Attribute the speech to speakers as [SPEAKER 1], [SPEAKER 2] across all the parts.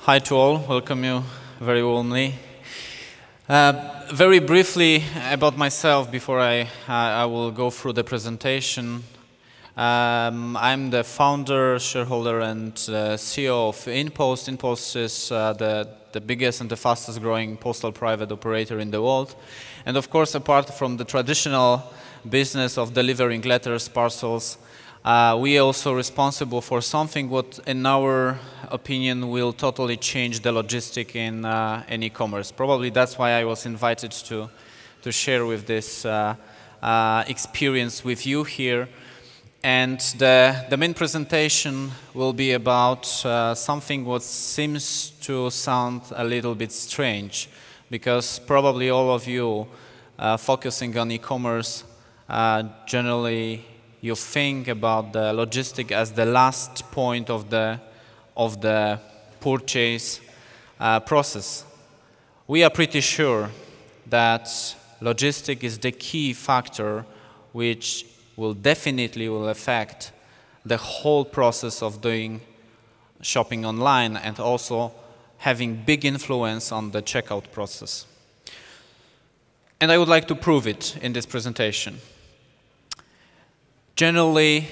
[SPEAKER 1] Hi to all, welcome you very warmly. Very briefly about myself before I will go through the presentation. I'm the founder, shareholder, and CEO of inPost. inPost is the biggest and the fastest growing postal private operator in the world. And of course, apart from the traditional business of delivering letters, parcels, we are also responsible for something what, in our opinion, will totally change the logistic in e-commerce. Probably that's why I was invited to share with this experience with you here. And the main presentation will be about something what seems to sound a little bit strange, because probably all of you focusing on e-commerce generally you think about the logistic as the last point of the purchase process. We are pretty sure that logistic is the key factor which will definitely affect the whole process of doing shopping online and also having big influence on the checkout process. And I would like to prove it in this presentation. Generally,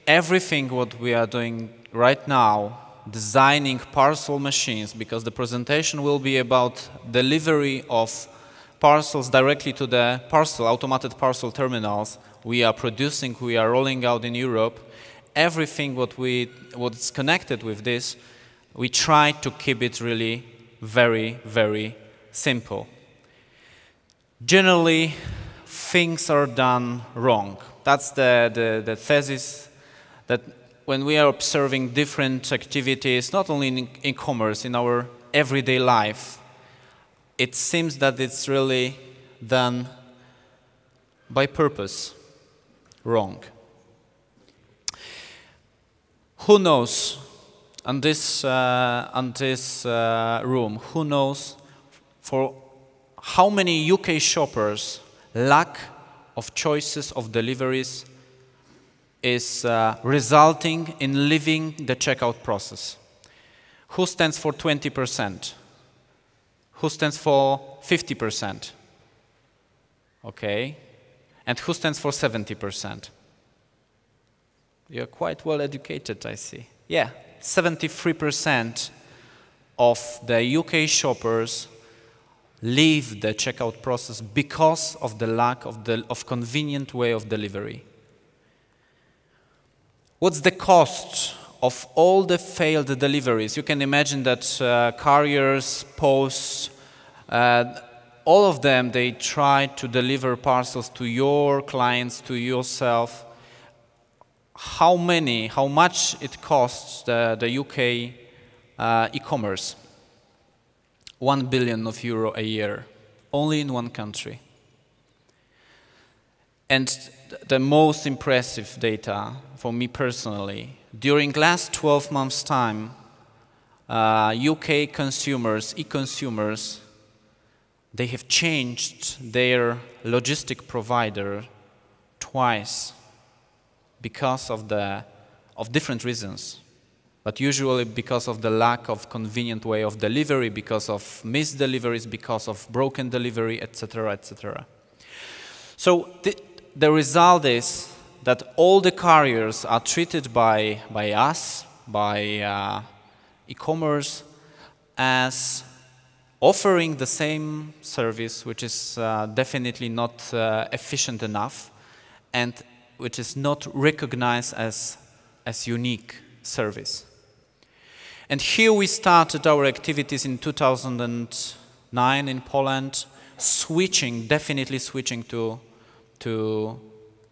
[SPEAKER 1] everything what we are doing right now, designing parcel machines, because the presentation will be about delivery of parcels directly to the automated parcel terminals we are producing, we are rolling out in Europe. Everything what's connected with this, we try to keep it really very, very simple. Generally, things are done wrong. That's the thesis, that when we are observing different activities, not only in e-commerce, in our everyday life, it seems that it's really done by purpose, wrong. Who knows, on this room, who knows for how many UK shoppers lack of choices of deliveries is resulting in leaving the checkout process? Who stands for 20%? Who stands for 50%? Okay. And who stands for 70%? You're quite well educated, I see. Yeah, 73% of the UK shoppers leave the checkout process because of the lack of convenient way of delivery. What's the cost of all the failed deliveries? You can imagine that carriers, posts, all of them, they try to deliver parcels to your clients, to yourself. How much it costs the UK e-commerce? 1 billion euro a year, only in one country. And the most impressive data for me personally, during last 12 months' time, UK consumers, e-consumers, they have changed their logistic provider twice because of different reasons. But usually because of the lack of convenient way of delivery, because of missed deliveries, because of broken delivery, etc., etc. So the result is that all the carriers are treated by us, by e-commerce, as offering the same service, which is definitely not efficient enough, and which is not recognized as unique service. And here we started our activities in 2009 in Poland, definitely switching to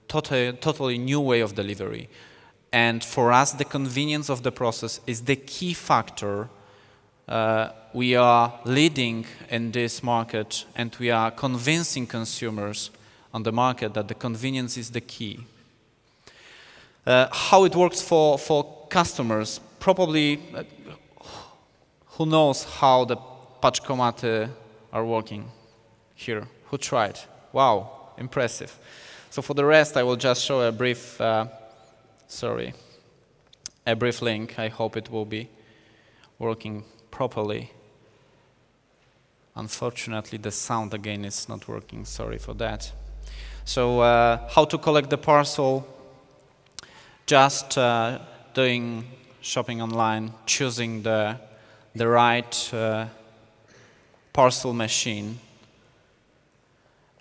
[SPEAKER 1] totally new way of delivery. And for us, the convenience of the process is the key factor. We are leading in this market, and we are convincing consumers on the market that the convenience is the key. How it works for customers, probably who knows how the paczkomaty are working here? Who tried? Wow, impressive. So for the rest, I will just show a brief, a brief link. I hope it will be working properly. Unfortunately, the sound again is not working. Sorry for that. So how to collect the parcel? Just doing shopping online, choosing the right parcel machine,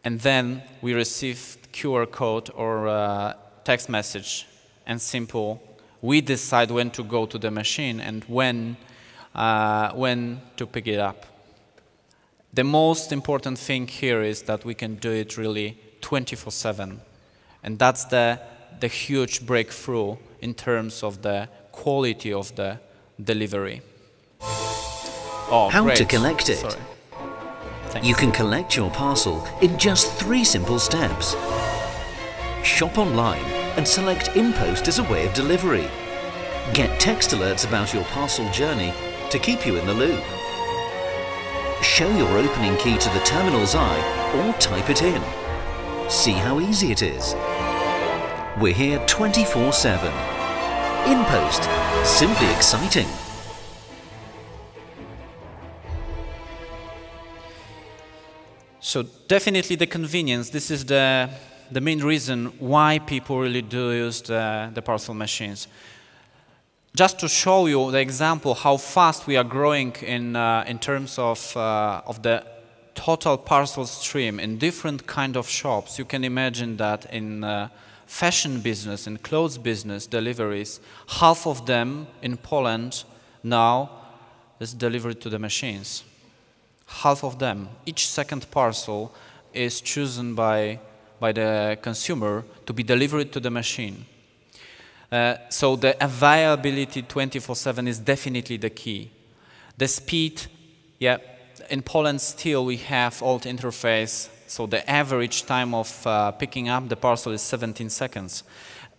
[SPEAKER 1] and then we receive QR code or text message, and simple. We decide when to go to the machine and when to pick it up. The most important thing here is that we can do it really 24/7, and that's the huge breakthrough in terms of the quality of the delivery. Oh,
[SPEAKER 2] How
[SPEAKER 1] great.
[SPEAKER 2] to collect it?
[SPEAKER 1] Sorry.
[SPEAKER 2] You can collect your parcel in just 3 simple steps. Shop online and select inPost as a way of delivery. Get text alerts about your parcel journey to keep you in the loop. Show your opening key to the terminal's eye or type it in. See how easy it is. We're here 24/7. inPost, simply exciting.
[SPEAKER 1] So definitely the convenience. This is the main reason why people really do use the parcel machines. Just to show you the example how fast we are growing in terms of the total parcel stream in different kind of shops, you can imagine that in fashion business, in clothes business, deliveries, half of them in Poland now is delivered to the machines. Half of them. Each second parcel is chosen by the consumer to be delivered to the machine. So the availability 24/7 is definitely the key. The speed, yeah, in Poland still we have old interface, so the average time of picking up the parcel is 17 seconds.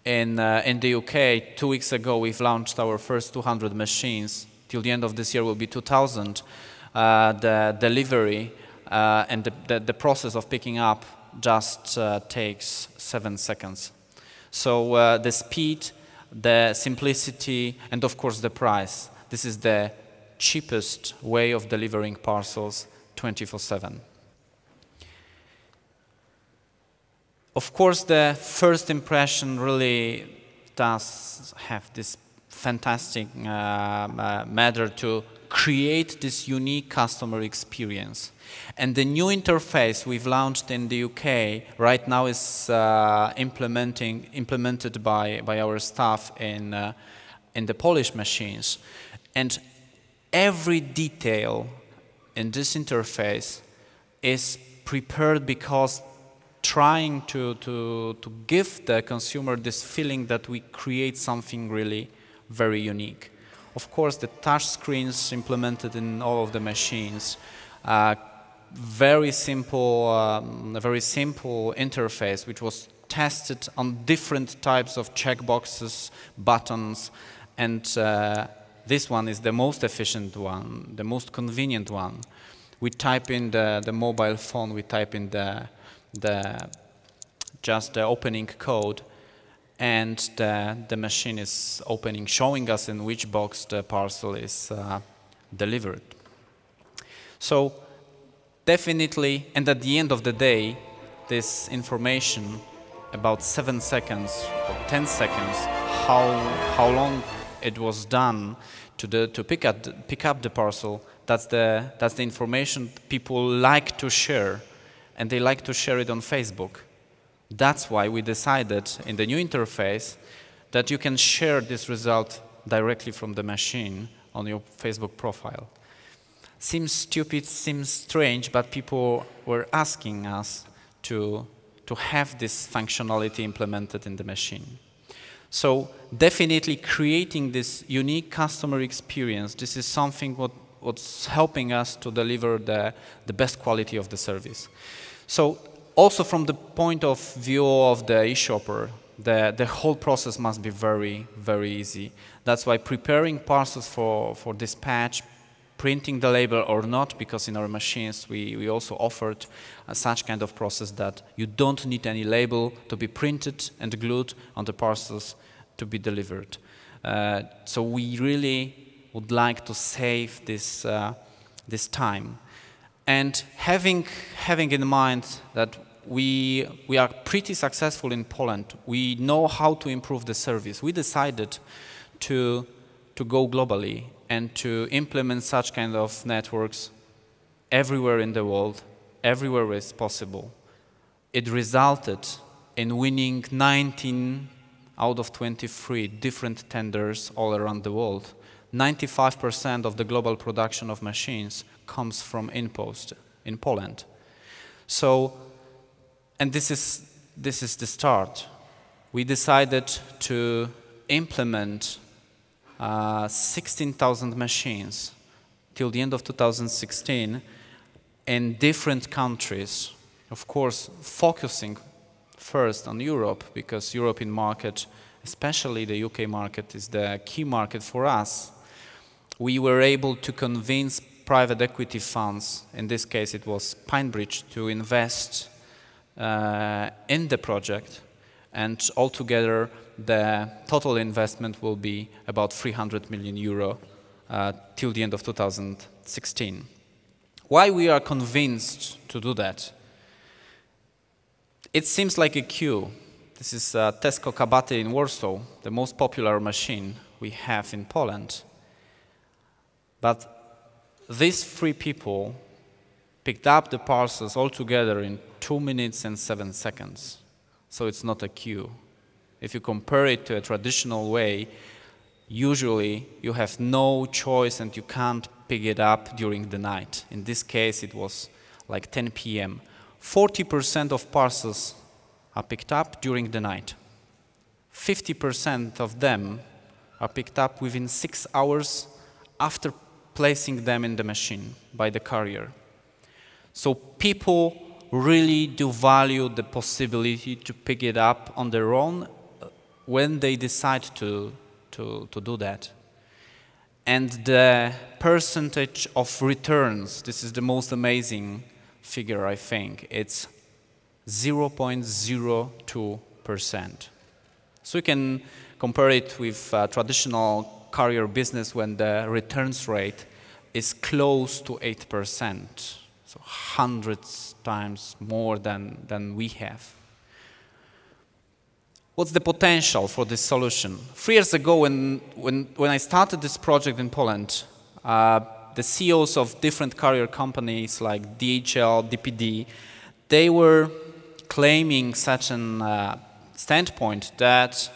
[SPEAKER 1] In the UK, 2 weeks ago we've launched our first 200 machines. Till the end of this year will be 2,000. The delivery and the process of picking up just takes 7 seconds. So the speed, the simplicity, and of course the price. This is the cheapest way of delivering parcels 24/7. Of course, the first impression really does have this fantastic matter to create this unique customer experience. And the new interface we've launched in the UK right now is implemented by our staff in the Polish machines. And every detail in this interface is prepared because trying to give the consumer this feeling that we create something really very unique. Of course, the touch screens implemented in all of the machines, very simple interface, which was tested on different types of checkboxes, buttons, and this one is the most efficient one, the most convenient one. We type in the mobile phone, we type in just the opening code, and the machine is opening, showing us in which box the parcel is delivered. So definitely, and at the end of the day, this information about 7 seconds or 10 seconds, how long it was done to pick up the parcel, that's the information people like to share, and they like to share it on Facebook. That's why we decided in the new interface that you can share this result directly from the machine on your Facebook profile. Seems stupid, seems strange, but people were asking us to have this functionality implemented in the machine. So definitely creating this unique customer experience, this is something what's helping us to deliver the best quality of the service. So also from the point of view of the e-shopper, the whole process must be very, very easy. That's why preparing parcels for dispatch, printing the label or not, because in our machines we also offered such kind of process that you don't need any label to be printed and glued on the parcels to be delivered. So we really would like to save this, this time. And having in mind that we are pretty successful in Poland, we know how to improve the service, we decided to go globally and to implement such kind of networks everywhere in the world, everywhere where it's possible. It resulted in winning 19 out of 23 different tenders all around the world. 95% of the global production of machines comes from inPost in Poland. So, and this is the start. We decided to implement 16,000 machines till the end of 2016 in different countries. Of course, focusing first on Europe, because European market, especially the UK market, is the key market for us. We were able to convince private equity funds, in this case it was PineBridge, to invest in the project, and altogether the total investment will be about 300 million euro till the end of 2016. Why we are convinced to do that? It seems like a queue. This is Tesco Kabaty in Warsaw, the most popular machine we have in Poland. But these 3 people picked up the parcels all together in 2 minutes and 7 seconds. So it's not a queue. If you compare it to a traditional way, usually you have no choice and you can't pick it up during the night. In this case, it was like 10 p.m. 40% of parcels are picked up during the night. 50% of them are picked up within 6 hours after placing them in the machine by the courier. So people really do value the possibility to pick it up on their own when they decide to do that. And the percentage of returns, this is the most amazing figure, I think. It's 0.02%. So you can compare it with traditional courier business when the returns rate is close to 8%. So hundreds times more than we have. What's the potential for this solution? 3 years ago, when I started this project in Poland, the CEOs of different courier companies like DHL, DPD, they were claiming such a standpoint that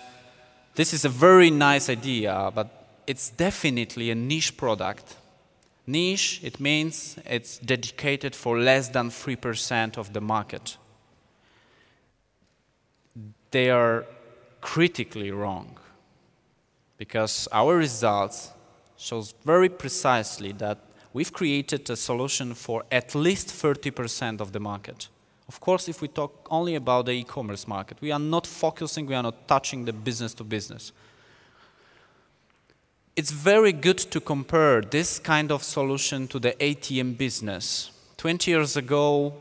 [SPEAKER 1] this is a very nice idea, but it's definitely a niche product. Niche, it means it's dedicated for less than 3% of the market. They are critically wrong, because our results shows very precisely that we've created a solution for at least 30% of the market. Of course, if we talk only about the e-commerce market, we are not focusing, we are not touching the business to business. It's very good to compare this kind of solution to the ATM business. 20 years ago,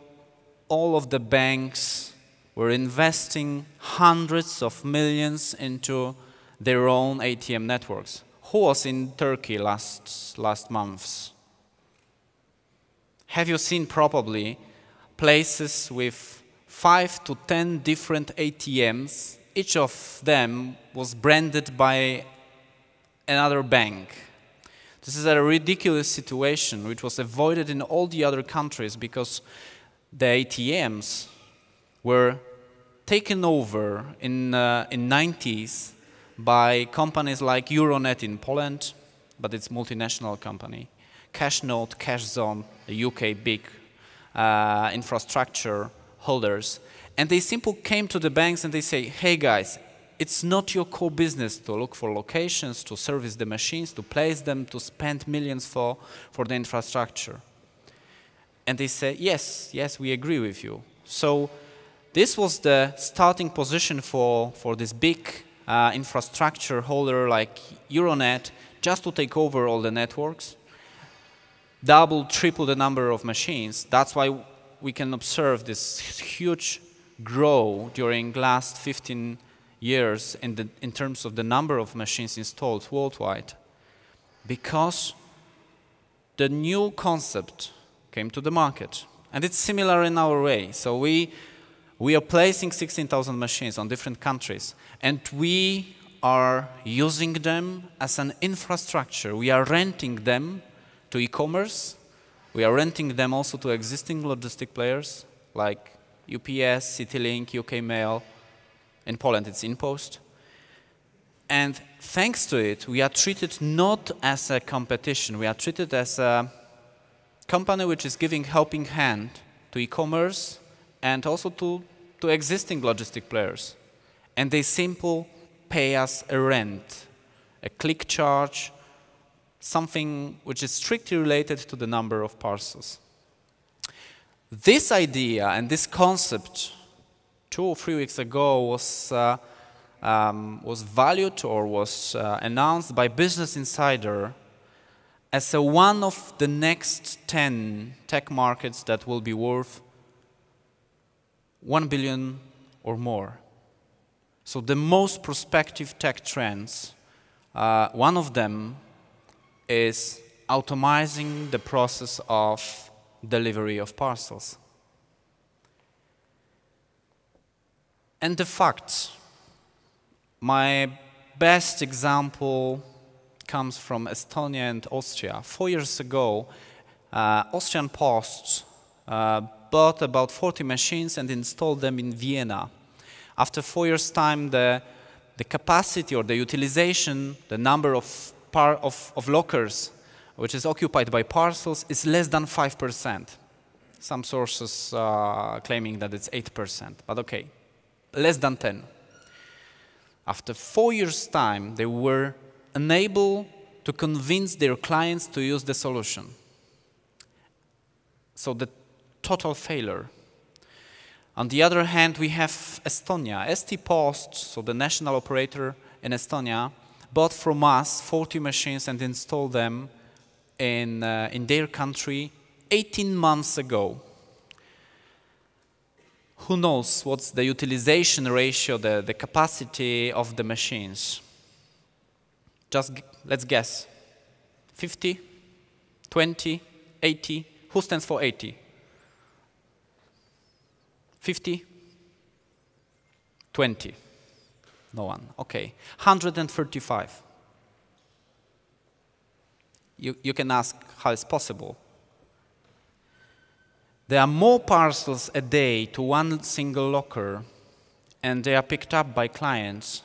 [SPEAKER 1] all of the banks were investing hundreds of millions into their own ATM networks. Who was in Turkey last month? Have you seen probably places with 5 to 10 different ATMs? Each of them was branded by another bank. This is a ridiculous situation which was avoided in all the other countries because the ATMs were taken over in 90s by companies like Euronet in Poland, but it's a multinational company. Cashnote, Cashzone, the UK big infrastructure holders. And they simply came to the banks and they say, hey guys, it's not your core business to look for locations, to service the machines, to place them, to spend millions for the infrastructure. And they say, yes, we agree with you. So this was the starting position for this big infrastructure holder like Euronet, just to take over all the networks, double, triple the number of machines. That's why we can observe this huge growth during last 15 years in terms of the number of machines installed worldwide. Because the new concept came to the market. And it's similar in our way. So we are placing 16,000 machines on different countries, and we are using them as an infrastructure. We are renting them to e-commerce. We are renting them also to existing logistic players like UPS, CityLink, UK Mail. In Poland, it's inPost. And thanks to it, we are treated not as a competition. We are treated as a company which is giving helping hand to e-commerce and also to existing logistic players. And they simply pay us a rent, a click charge, something which is strictly related to the number of parcels. This idea and this concept 2 or 3 weeks ago was valued or was announced by Business Insider as one of the next 10 tech markets that will be worth 1 billion or more. So the most prospective tech trends, one of them is automating the process of delivery of parcels. And the facts. My best example comes from Estonia and Austria. 4 years ago, Austrian Post bought about 40 machines and installed them in Vienna. After 4 years' time, the capacity or the utilization, the number of lockers which is occupied by parcels is less than 5%. Some sources claiming that it's 8%, but okay, less than 10. After 4 years' time, they were unable to convince their clients to use the solution. So the total failure. On the other hand, we have Estonia. ST Post, so the national operator in Estonia, bought from us 40 machines and installed them in their country 18 months ago. Who knows what's the utilization ratio, the capacity of the machines? Just let's guess. 50, 20, 80? Who stands for 80? 50? 20? No one. Okay. 135. You can ask how it's possible. There are more parcels a day to one single locker, and they are picked up by clients,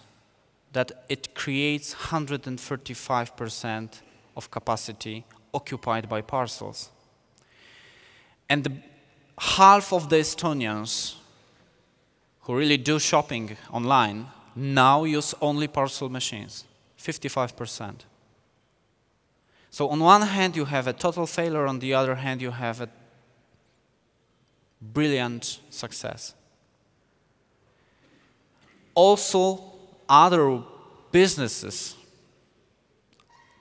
[SPEAKER 1] that it creates 135% of capacity occupied by parcels. And half of the Estonians who really do shopping online now use only parcel machines, 55%. So on one hand, you have a total failure, on the other hand, you have a brilliant success. Also, other businesses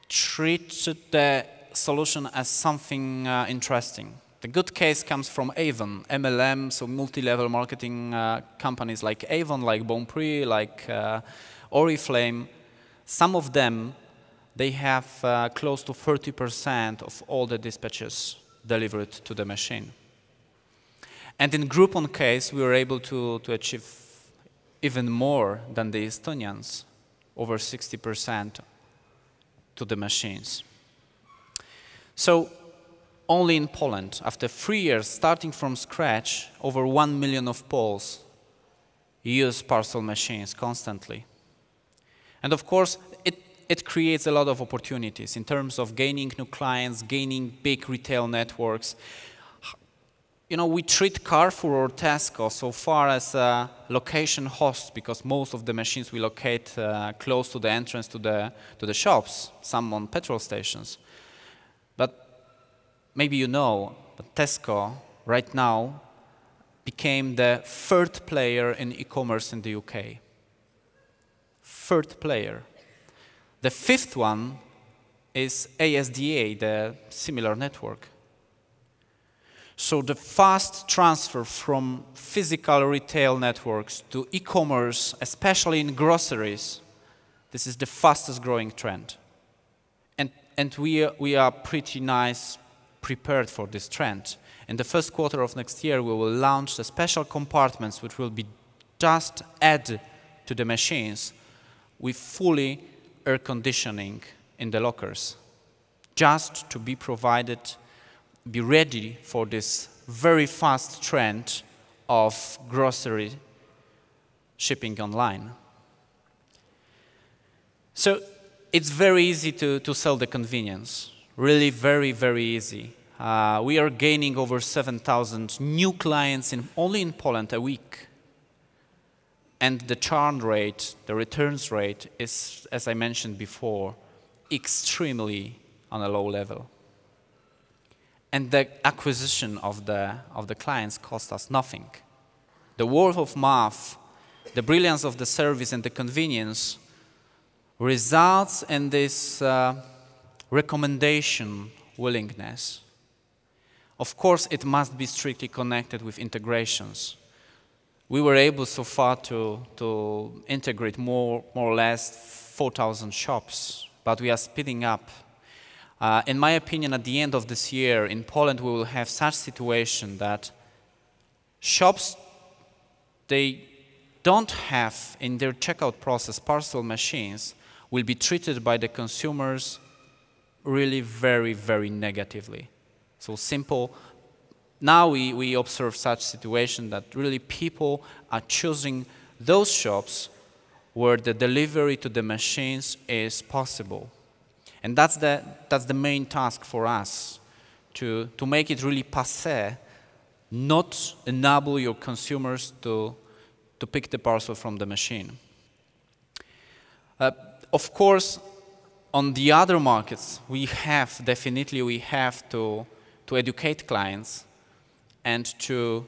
[SPEAKER 1] treated the solution as something interesting. The good case comes from Avon, MLM, so multi-level marketing companies like Avon, like Bonprix, like Oriflame. Some of them, they have close to 30% of all the dispatches delivered to the machine. And in Groupon case, we were able to achieve even more than the Estonians, over 60% to the machines. So only in Poland, after 3 years, starting from scratch, over 1 million of Poles use parcel machines constantly. And of course, it creates a lot of opportunities in terms of gaining new clients, gaining big retail networks. You know, we treat Carrefour or Tesco so far as a location host, because most of the machines we locate close to the entrance to the shops, some on petrol stations. But maybe you know, but Tesco right now became the 3rd player in e-commerce in the UK. 3rd player. The 5th one is ASDA, the similar network. So the fast transfer from physical retail networks to e-commerce, especially in groceries, this is the fastest growing trend. And and we are pretty nice prepared for this trend. In the first quarter of next year, we will launch the special compartments which will be just added to the machines with fully air conditioning in the lockers, just to be provided, be ready for this very fast trend of grocery shipping online. So it's very easy to sell the convenience, really very, very easy. We are gaining over 7,000 new clients only in Poland a week. And the churn rate, the returns rate is, as I mentioned before, extremely on a low level. And the acquisition of the clients cost us nothing. The word of mouth, the brilliance of the service and the convenience results in this recommendation willingness. Of course, it must be strictly connected with integrations. We were able so far to integrate more or less 4,000 shops, but we are speeding up. In my opinion, at the end of this year, in Poland, we will have such situation that shops, they don't have in their checkout process parcel machines, will be treated by the consumers really very, very negatively. So simple. Now we observe such situation that really people are choosing those shops where the delivery to the machines is possible. And that's the main task for us, to make it really passé, not enable your consumers to pick the parcel from the machine. Of course, on the other markets, we have to educate clients and to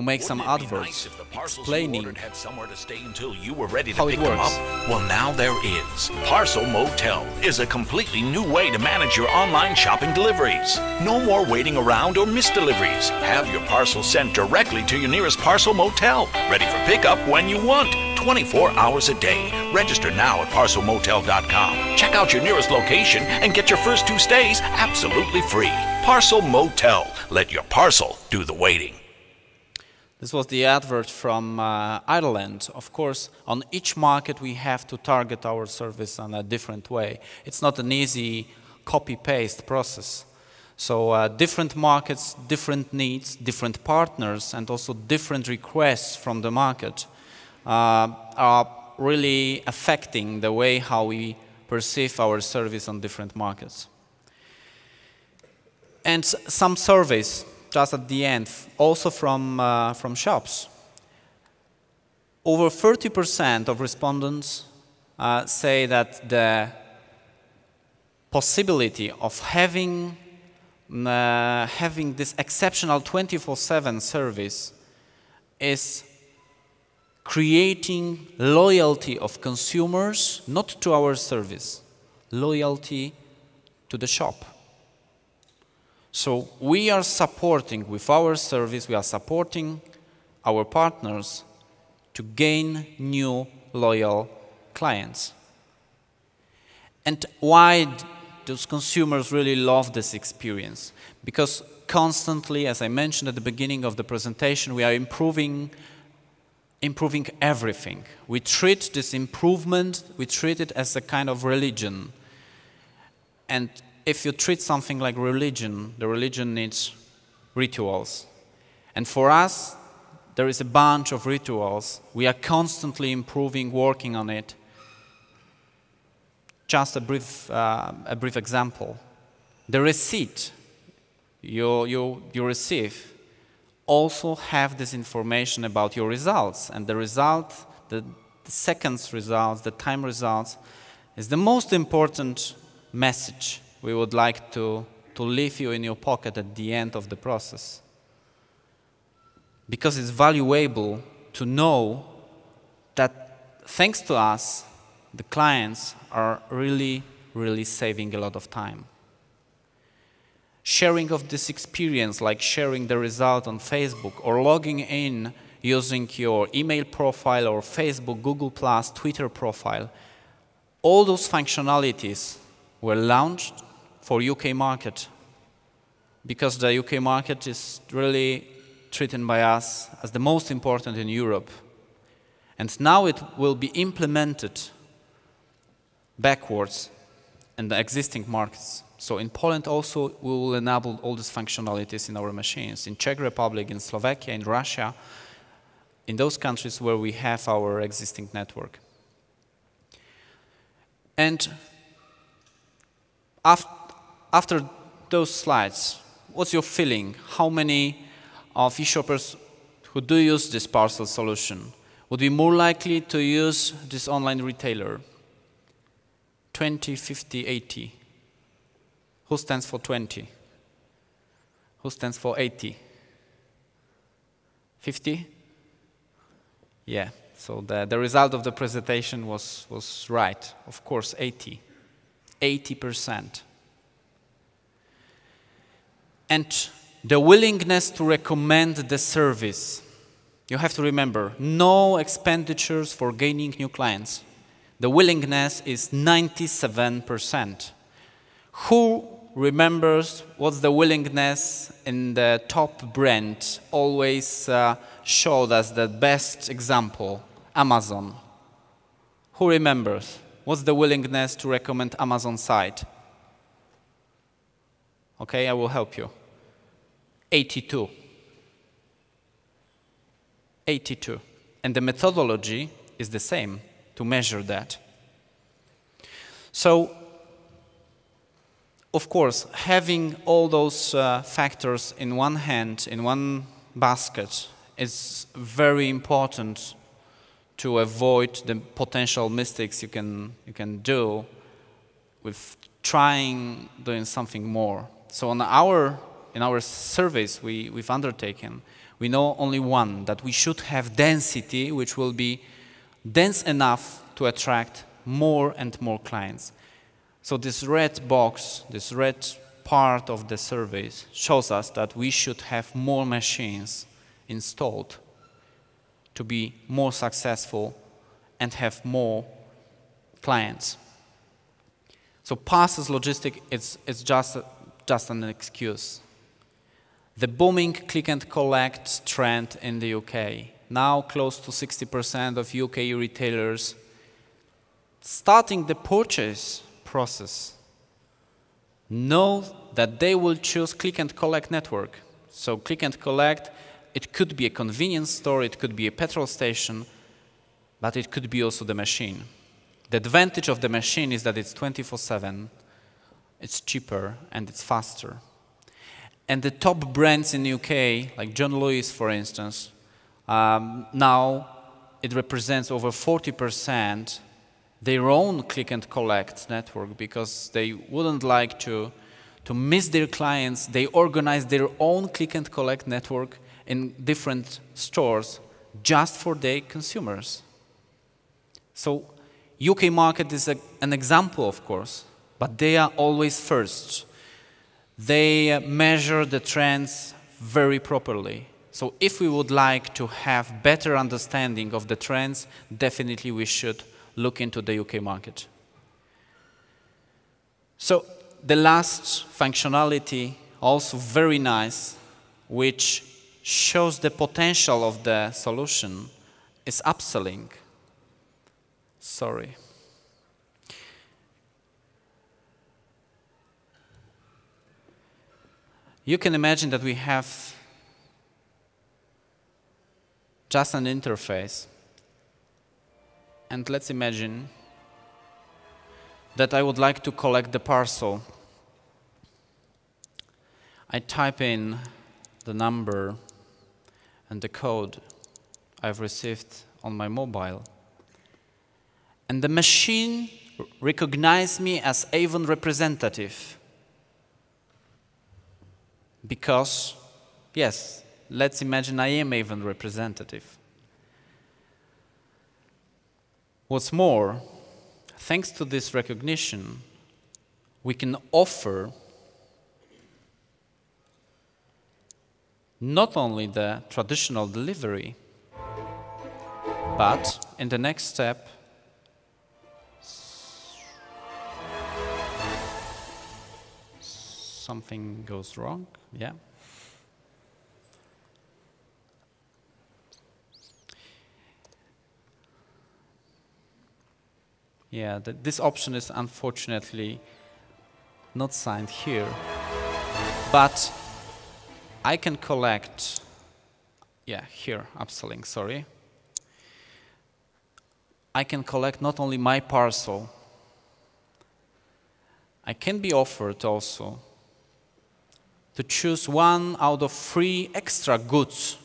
[SPEAKER 1] make some adverts explaining how it works.
[SPEAKER 3] Well, now there is. Parcel Motel is a completely new way to manage your online shopping deliveries. No more waiting around or missed deliveries. Have your parcel sent directly to your nearest Parcel Motel, ready for pickup when you want. 24 hours a day. Register now at parcelmotel.com. Check out your nearest location and get your first 2 stays absolutely free. Parcel Motel. Let your parcel do the waiting.
[SPEAKER 1] This was the advert from Ireland. Of course, on each market we have to target our service in a different way. It's not an easy copy-paste process. So different markets, different needs, different partners, and also different requests from the market are really affecting the way how we perceive our service on different markets. And some surveys, just at the end, also from shops. Over 30% of respondents say that the possibility of having this exceptional 24/7 service is creating loyalty of consumers, not to our service, loyalty to the shop. So we are supporting, with our service, we are supporting our partners to gain new loyal clients. And why those consumers really love this experience? Because constantly, as I mentioned at the beginning of the presentation, we are improving everything. We treat this improvement, we treat it as a kind of religion. And if you treat something like religion, the religion needs rituals. And for us, there is a bunch of rituals. We are constantly improving, working on it. Just a brief example. The receipt you receive also have this information about your results. And the result, the seconds results, the time results, is the most important message we would like to leave you in your pocket at the end of the process. Because it's valuable to know that thanks to us, the clients are really, really saving a lot of time. Sharing of this experience, like sharing the result on Facebook or logging in using your email profile or Facebook, Google+, Twitter profile, all those functionalities were launched for UK market, because the UK market is really treated by us as the most important in Europe. And now it will be implemented backwards in the existing markets. So in Poland also we will enable all these functionalities in our machines. In Czech Republic, in Slovakia, in Russia, in those countries where we have our existing network. And after those slides, what's your feeling? How many of e-shoppers who do use this parcel solution would be more likely to use this online retailer? 20, 50, 80. Who stands for 20? Who stands for 80? 50? Yeah, so the result of the presentation was right. Of course, 80. 80%. And the willingness to recommend the service. You have to remember, no expenditures for gaining new clients. The willingness is 97%. Who remembers what's the willingness in the top brand always showed as the best example? Amazon. Who remembers? What's the willingness to recommend Amazon site? Okay, I will help you. 82. 82. And the methodology is the same to measure that. So, of course, having all those factors in one hand, in one basket, is very important to avoid the potential mistakes you can do with doing something more. So in our surveys we've undertaken, we know only one, that we should have density which will be dense enough to attract more and more clients. So this red box, this red part of the surveys shows us that we should have more machines installed to be more successful and have more clients. So parcels logistics is just an excuse. The booming click and collect trend in the UK, now close to 60% of UK retailers starting the purchase process know that they will choose click and collect network. So click and collect, it could be a convenience store, it could be a petrol station, but it could be also the machine. The advantage of the machine is that it's 24/7, it's cheaper and it's faster. And the top brands in the UK, like John Lewis for instance, now it represents over 40% their own click and collect network, because they wouldn't like to miss their clients. They organize their own click and collect network in different stores just for their consumers. So UK market is an example, of course, but they are always first. They measure the trends very properly. So if we would like to have better understanding of the trends, definitely we should look into the UK market. So the last functionality, also very nice, which shows the potential of the solution, is upselling. Sorry. You can imagine that we have just an interface. And let's imagine that I would like to collect the parcel. I type in the number and the code I've received on my mobile. And the machine recognizes me as Avon representative. Because, yes, let's imagine I am Avon representative. What's more, thanks to this recognition, we can offer not only the traditional delivery, but in the next step, something goes wrong. Yeah. Yeah, this option is unfortunately not signed here. But I can collect, yeah, here, upselling, sorry. I can collect not only my parcel, I can be offered also to choose 1 out of 3 extra goods,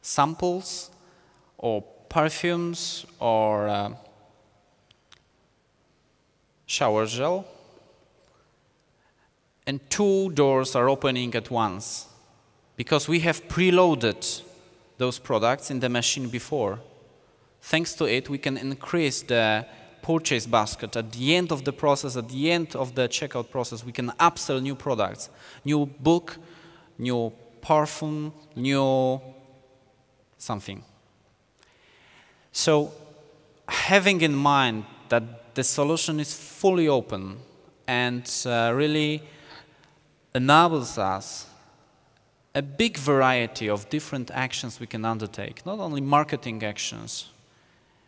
[SPEAKER 1] samples or perfumes or shower gel, and 2 doors are opening at once because we have preloaded those products in the machine before. Thanks to it, we can increase the purchase basket. At the end of the process, at the end of the checkout process, we can upsell new products, new book, new perfume, new something. So having in mind that the solution is fully open and really enables us a big variety of different actions we can undertake, not only marketing actions,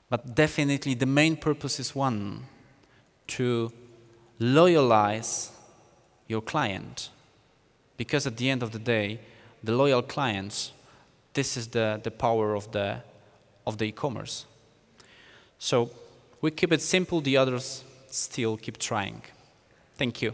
[SPEAKER 1] but definitely the main purpose is one, to loyalize your client. Because at the end of the day, the loyal clients, this is the power of the e-commerce. So we keep it simple, the others still keep trying. Thank you.